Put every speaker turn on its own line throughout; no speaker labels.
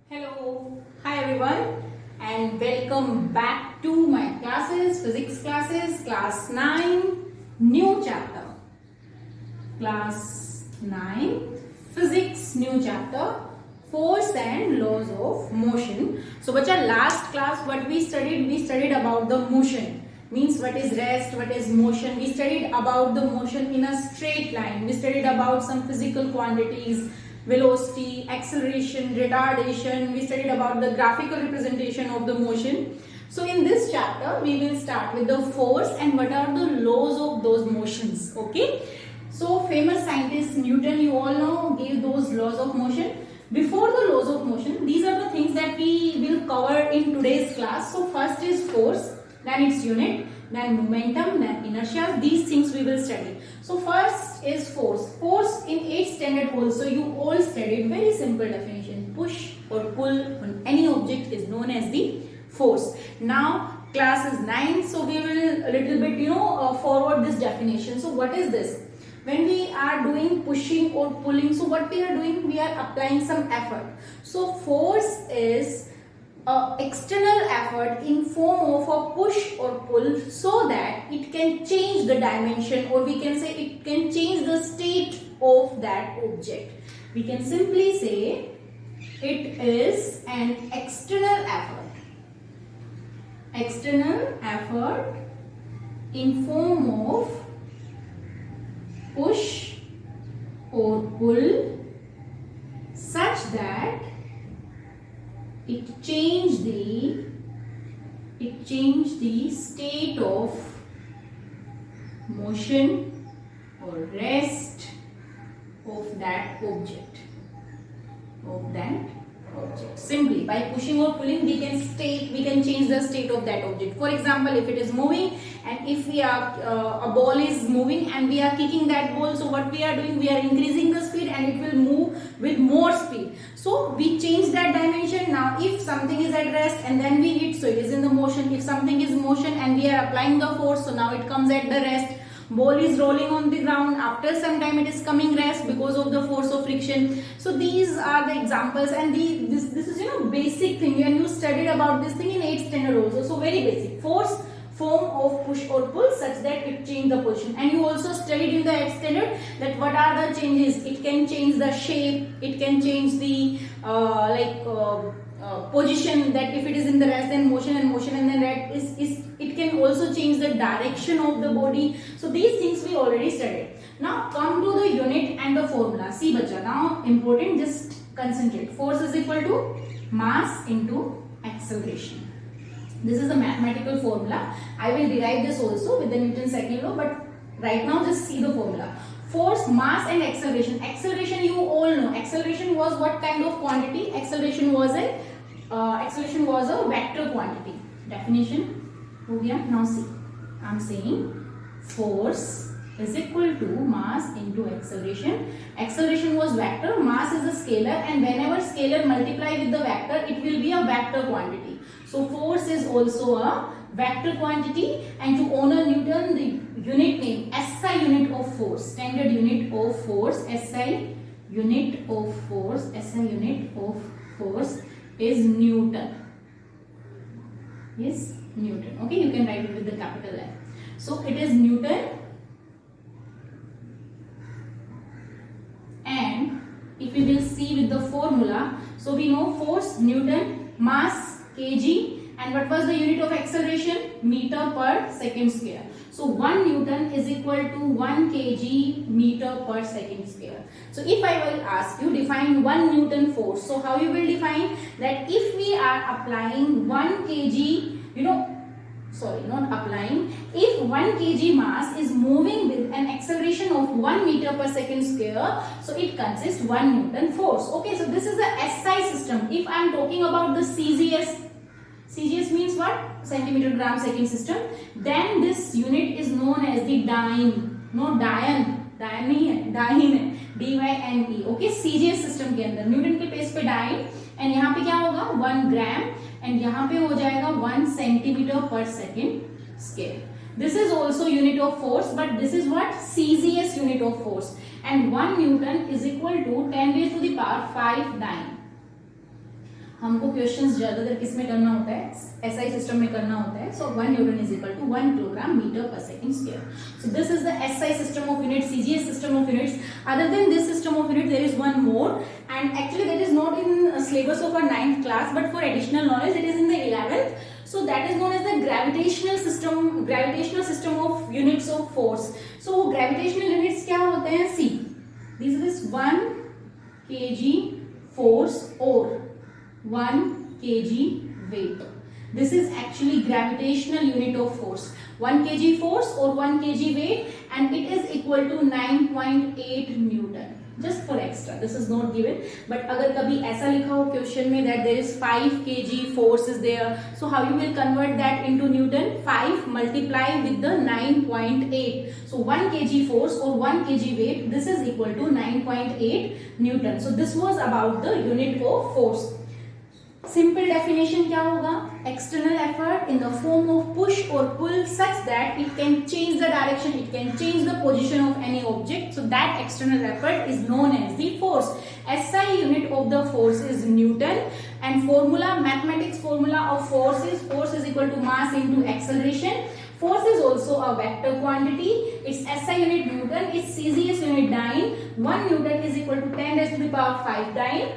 Hello, hi everyone, and welcome back to my classes, physics classes, class 9, new chapter. Class 9, physics, new chapter, force and laws of motion. So, bacha, last class what we studied about the motion. Means what is rest, what is motion. We studied about the motion in a straight line. We studied about some physical quantities, velocity, acceleration, retardation. We studied about the graphical representation of the motion. So in this chapter, we will start with the force and what are the laws of those motions. Okay. So famous scientist Newton, you all know, gave those laws of motion. Before the laws of motion, these are the things that we will cover in today's class. So first is force, then its unit, then momentum, then inertia. These things we will study. So first is force. Force in 8th standard also you all studied. Very simple definition. Push or pull on any object is known as the force. Now class is 9, so we will a little bit forward this definition. So what is this? When we are doing pushing or pulling, so what we are doing? We are applying some effort. So force is external effort in form of a push or pull so that it can change the dimension, or we can say it can change the state of that object. We can simply say it is an external effort. External effort in form of push or pull such that it changed the state of motion or rest of that object. Simply by pushing or pulling we can change the state of that object. For example, if it is moving and if we are a ball is moving and we are kicking that ball, so what we are doing, we are increasing the speed and it will move with more speed. So we change that dimension. Now if something is at rest and then we hit, so it is in the motion. If something is motion and we are applying the force, so now it comes at the rest. Ball is rolling on the ground, after some time it is coming rest because of the force of friction. So these are the examples, and this is basic thing, and you studied about this thing in 8th standard also. So very basic. Force, form of push or pull such that it change the position. And you also studied in the 8th standard that what are the changes. It can change the shape, it can change the position, that if it is in the rest then motion and then rest is it can also change the direction of the body. So these things we already studied. Now come to the unit and the formula. See bacha, now important, just concentrate. Force is equal to mass into acceleration. This is a mathematical formula. I will derive this also with the Newton's second law, but right now just see the formula. Force, mass and acceleration. Acceleration you all know. Acceleration was what kind of quantity? Acceleration was a vector quantity. Definition हो गया. Now see, I am saying force is equal to mass into acceleration. Acceleration was vector, mass is a scalar, and whenever scalar multiply with the vector, it will be a vector quantity. So force is also a vector quantity, and to honor Newton, the unit name SI unit of force, standard unit of force, SI unit of force is Newton. Yes, Newton. Okay, you can write it with the capital N. So it is Newton, and if we will see with the formula, so we know force Newton, mass kg, and what was the unit of acceleration? Meter per second square. So 1 Newton is equal to 1 kg meter per second square. So if I will ask you define 1 Newton force, so how you will define that? If we are applying 1 kg, if 1 kg mass is moving with an acceleration of 1 meter per second square, so it consists 1 Newton force. Okay, so this is the SI system. If I am talking about the CGS means what? Centimeter gram second system. Then this unit is known as the dyne. No, dyne नहीं है, dyne है, DYNE. Okay, CGS system के अंदर Newton के page पे dyne, and यहाँ पे क्या होगा? 1 ग्राम, and यहाँ पे हो जाएगा 1 सेंटीमीटर पर second square. This is also unit of force, but this is what? CGS unit of force. And 1 Newton is equal to 10 raised to the power 5 dyne. हमको क्वेश्चंस ज्यादातर किस में करना होता है, एसआई सिस्टम में करना होता है. So 1 newton is equal to 1 kilogram metre per second square. So this is the SI system of units, CGS system of units. Other than this system of units there is one more, and actually that is not in syllabus of our 9th class, but for additional knowledge it is in the 11th. So that is known as the gravitational system of units of force. So gravitational units क्या होते हैं, see this is 1 kg force or 1 kg weight. This is actually gravitational unit of force. 1 kg force or 1 kg weight, and it is equal to 9.8 Newton. Just for extra, this is not given, but अगर कभी ऐसा लिखा हो question में that there is 5 kg force is there, so how you will convert that into Newton? 5 multiply with the 9.8. So 1 kg force or 1 kg weight, this is equal to 9.8 Newton. So this was about the unit of force. Simple definition क्या होगा, external effort in the form of push और pull such that it can change the direction, it can change the position of any object. So that external effort is known as the force. SI unit of the force is newton, and formula, mathematics formula of force is equal to mass into acceleration. Force is also a vector quantity. Its SI unit Newton, its CGS unit dyne. 1 Newton is equal to 10 raised to the power 5 dyne.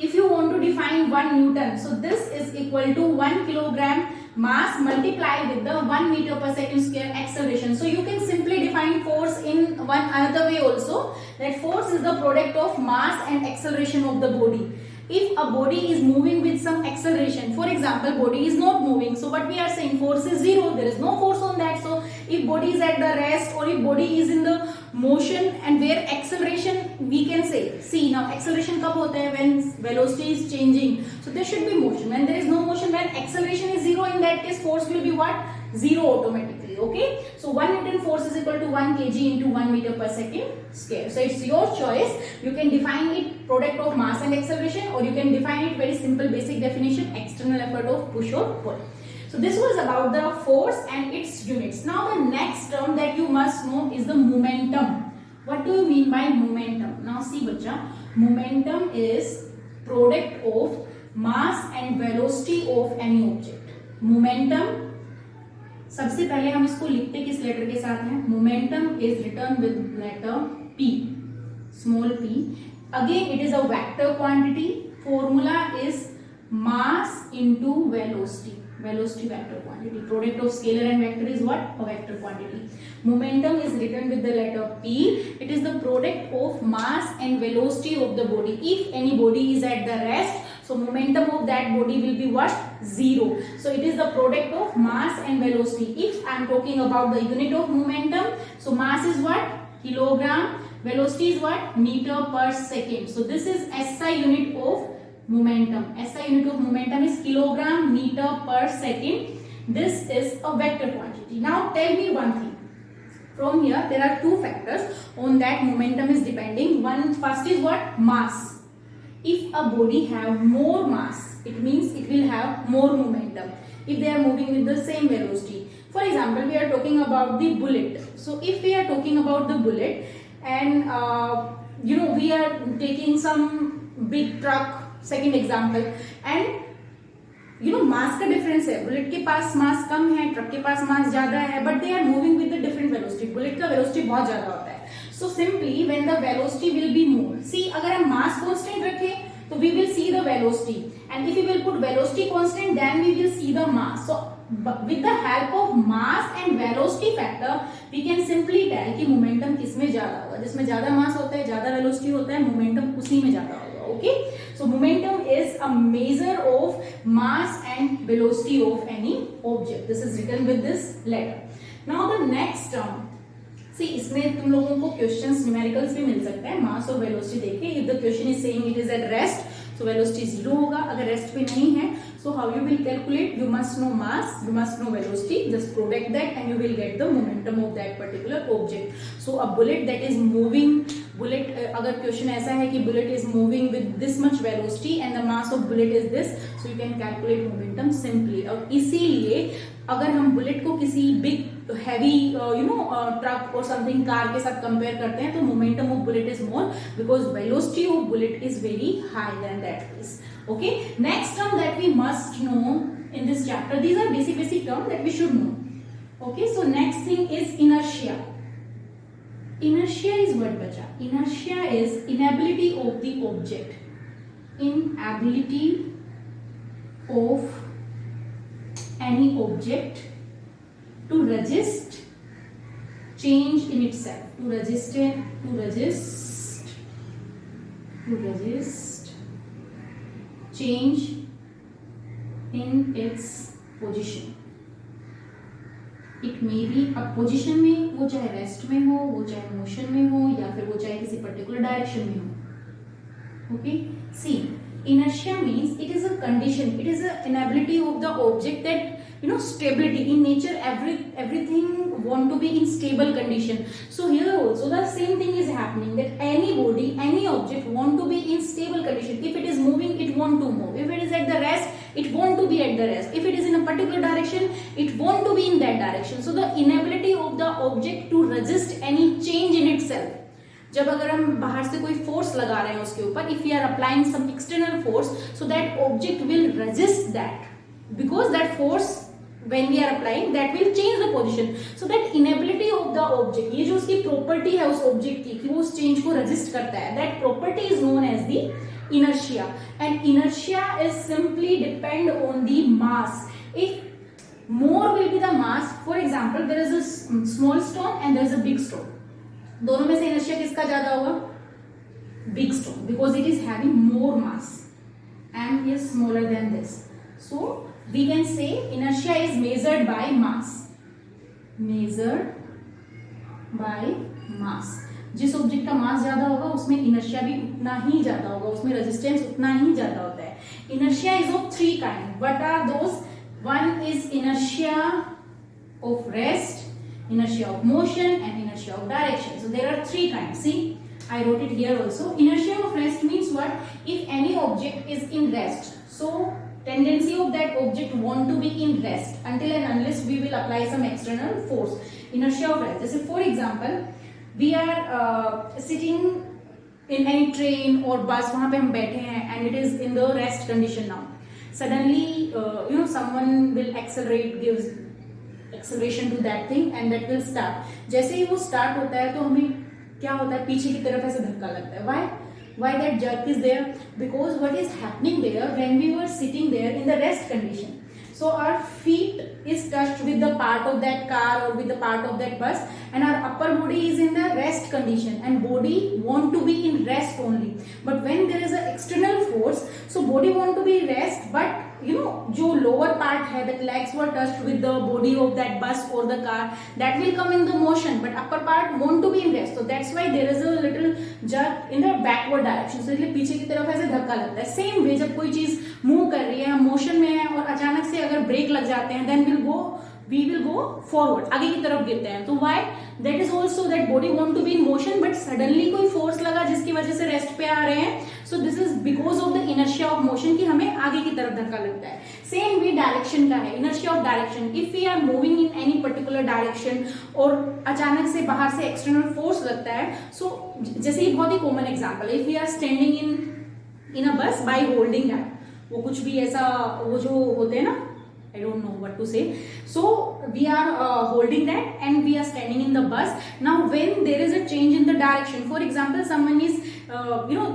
If you want to define 1 Newton, so this is equal to 1 kilogram mass multiplied with the 1 meter per second square acceleration. So you can simply define force in one another way also, that force is the product of mass and acceleration of the body. If a body is moving with some acceleration, for example body is not moving, so what we are saying, force is 0, there is no force on that. So if body is at the rest or if body is in the motion and where acceleration, we can say, see now acceleration कब होता है, when velocity is changing, so there should be motion. When there is no motion, when acceleration is 0, in that case force will be what, 0 automatically. Okay, so 1 Newton force is equal to 1 kg into 1 meter per second square. So it's your choice, you can define it product of mass and acceleration, or you can define it very simple basic definition, external effort of push or pull. So this was about the force and its units. Now the next term that you must know is the momentum. What do you mean by momentum? Now see bachcha, momentum is product of mass and velocity of any object. Momentum, सबसे पहले हम इसको लिखते किस letter के साथ हैं, momentum is return with letter P, small p. Again it is a vector quantity. Formula is mass into velocity. Velocity vector quantity. Product of scalar and vector is what? A vector quantity. Momentum is written with the letter P. It is the product of mass and velocity of the body. If any body is at the rest, so momentum of that body will be what? 0. So it is the product of mass and velocity. If I am talking about the unit of momentum, so mass is what? Kilogram. Velocity is what? Meter per second. So this is SI unit of momentum. SI unit of momentum is kilogram meter per second. This is a vector quantity. Now tell me one thing. From here there are two factors on that momentum is depending. One first is what? Mass. If a body have more mass, it means it will have more momentum. If they are moving with the same velocity. For example, we are talking about the bullet. So if we are talking about the bullet and we are taking some big truck, second example, and mass का difference है. Bullet के पास मास कम है, truck के पास mass ज्यादा है, but they are moving with the different velocity. Bullet का velocity बहुत ज्यादा होता है. So simply when the velocity will be more, see अगर हम मास कांस्टेंट रखें तो we will see the velocity, and if you will put velocity constant then we will see the mass. So with the help of mass and velocity factor we can simply tell कि momentum किसमें ज्यादा होगा. जिसमें ज्यादा मास होता है, ज्यादा velocity होता है, मोमेंटम उसी में ज्यादा होगा. Okay, so momentum is a measure of mass and velocity of any object. This is written with this letter. Now the next term, see इसमें तुम लोगों को क्वेश्चंस न्यूमेरिकल्स भी मिल सकते हैं. मास और वेलोसिटी देखिए. If the question is saying it is at rest, so velocity 0 होगा. अगर रेस्ट पे नहीं है, so how you will calculate? You must know mass, you must know velocity, just product that and you will get the momentum of that particular object. So a bullet that is moving, bullet अगर question ऐसा है कि bullet is moving with this much velocity and the mass of bullet is this, so you can calculate momentum simply. और इसीलिए अगर हम bullet को किसी बिग हैवी ट्रक और समथिंग कार के साथ कंपेयर करते हैं तो momentum of bullet is more because velocity of bullet is very high then that is. Okay, next term that we must know in this chapter, these are basic terms that we should know. Okay, so next thing is inertia. Inertia is what bacha? Inertia is inability of the object, inability of any object to resist change in itself, to resist change in its position. It may be अब position में वो चाहे rest में हो, वो चाहे motion में हो, या फिर वो चाहे किसी पर्टिकुलर डायरेक्शन में हो. Okay, see inertia means it is a condition, it is an inability of the object that, you know, stability in nature, everything want to be in stable condition. So here also the same thing is happening, that any body, any object want to be in stable condition. If it is moving, it want to move. If it is at the rest, it want to be at the rest. If it is in a particular direction, it want to be in that direction. So the inability of the object to resist any change in itself. जब अगर हम बाहर से कोई force लगा रहे हैं उसके ऊपर, if we are applying some external force, so that object will resist that, because that force when we are applying that will change the position. So that inability of the object, ये जो उसकी property है उस object की कि वो उस change को resist करता है, that property is known as the inertia. And inertia is simply depend on the mass. If more will be the mass, for example there is a small stone and there is a big stone, दोनों में से inertia किसका ज्यादा होगा? Big stone, because it is having more mass. M is smaller than this. So we can say inertia is measured by mass. Measured by mass. जिस object का मास ज्यादा होगा उसमें इनर्शिया भी उतना ही ज्यादा होगा, उसमें रेजिस्टेंस उतना ही ज्यादा होता है. Inertia is of three kind. What are those? One is inertia of rest, inertia of motion and inertia of direction. So there are three kinds. See, I wrote it here also. Inertia of rest means what? If any object is in rest, so tendency of that object want to be in rest until and unless we will apply some external force. Inertia of rest. Just for example, we are sitting in any train or bus, वहाँ पे हम बैठे हैं and it is in the rest condition now. Suddenly, someone will accelerate, gives acceleration to that thing and that will start. जैसे ही वो start होता है तो हमें क्या होता है? पीछे की तरफ ऐसे धक्का लगता है. Why that jerk is there? Because what is happening there when we were sitting there in the rest condition, so our feet is touched with the part of that car or with the part of that bus, and our upper body is in the rest condition and body want to be in rest only. But when there is an external force, so body want to be rest, but जो lower part है, that legs were touched with the body of that bus or the car, that will come in the motion, but upper part want to be in rest. So that's why there is a little jerk in the backward direction. So इसलिए पीछे की तरफ ऐसे धक्का लगता है. Same way जब कोई चीज मूव कर रही है, मोशन में है और अचानक से अगर ब्रेक लग जाते हैं, then we will go forward, आगे की तरफ गिरते हैं. तो why? That is also that body want to be in motion, but suddenly कोई force लगा जिसकी वजह से रेस्ट पे आ रहे हैं. So this is because of the inertia of motion कि हमें आगे की तरफ धक्का लगता है. Same way डायरेक्शन का है, inertia of direction. If we are moving in any particular direction और अचानक से बाहर से external force लगता है, so जैसे ये बहुत ही common example है. If we are standing in a bus by holding hand, वो कुछ भी ऐसा वो जो होते हैं ना, I don't know what to say. So we are holding that and we are standing in the bus. Now when there is a change in the direction, for example someone is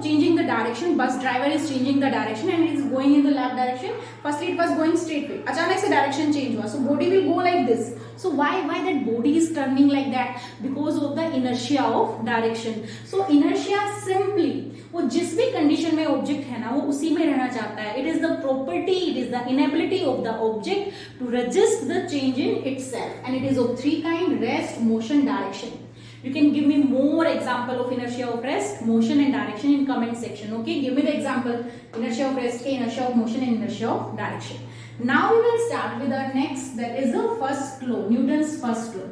changing the direction, bus driver is changing the direction and is going in the left direction. Firstly it was going straight way, अचानक से direction change हुआ, so body will go like this. So why that body is turning like that? Because of the inertia of direction. So inertia simply वो जिस भी condition में object है ना वो उसी में रहना चाहता है. It is the property, it is the inability of the object to resist the change in itself, and it is of three kind: rest, motion, direction. You can give me more example of inertia of rest, motion and direction in comment section. Okay, give me the example: inertia of rest, inertia of motion and inertia of direction. Now we will start with our next, that is the first law, Newton's first law.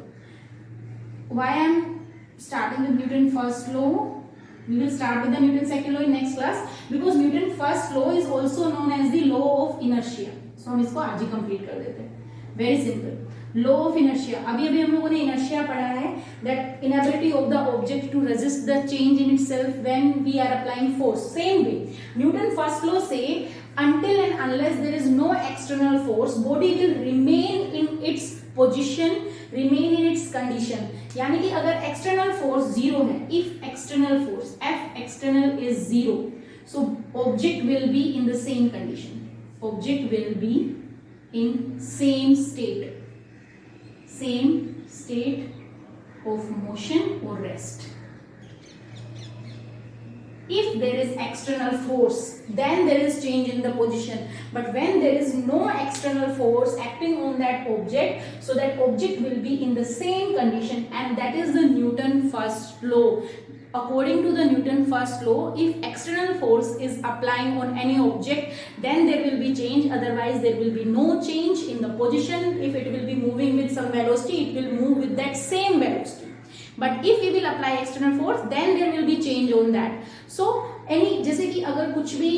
Why I am starting with Newton's first law? We will start with the Newton's second law in next class, because Newton's first law is also known as the law of inertia. So हम इसको आज ही complete कर देते हैं. Very simple. Law of inertia, अभी अभी हम लोगों ने इनर्शिया पढ़ा है, that inability of the object to resist the change in itself when we are applying force. Same way Newton first law से until and unless there is no external force, body will remain in its position, remain in its condition. यानी कि अगर external force zero है, if external force F external is zero, so object will be in the same condition. Object will be in same state of motion or rest. If there is external force, then there is change in the position, but when there is no external force acting on that object, so that object will be in the same condition, and that is the Newton first law. According to the Newton first law, if external force is applying on any object, then there will be change, otherwise there will be no change in the position. If it will be moving with some velocity, it will move with that same velocity. But if we will apply external force, then there will be change on that. So any, जैसे कि अगर कुछ भी,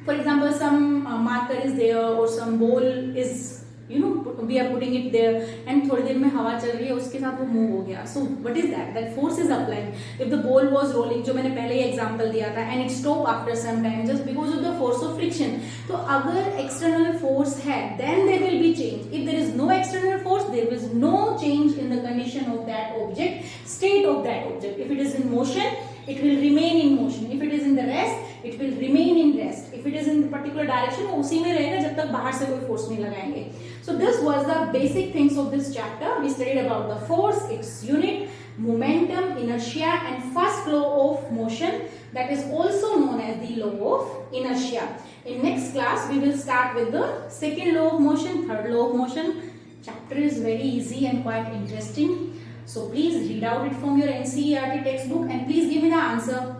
for example some marker is there or some ball is, you know, we are putting it there and थोड़ी देर में हवा चल रही है, उसके साथ वो मूव हो गया. So what is that? That force is applying. If the ball was rolling, जो मैंने पहले ही एग्जांपल दिया था, and it stopped after some time just because of the force of friction. तो अगर external force है, then there will be change. If there is no external force, there is no change in the condition of that object, state of that object. If it is in motion, it will remain in motion. If it is in the rest, it will remain in rest. If it is in the particular direction, वो उसी में रहेगा जब तक बाहर से कोई force नहीं लगाएंगे. So this was the basic things of this chapter. We studied about the force, its unit, momentum, inertia, and first law of motion, that is also known as the law of inertia. In next class, we will start with the second law of motion, third law of motion. Chapter is very easy and quite interesting. So please read out it from your NCERT textbook and please give me the answer.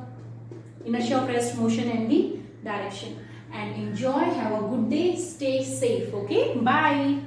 Inertia of rest, motion, and the direction. And enjoy. Have a good day. Stay safe. Okay. Bye.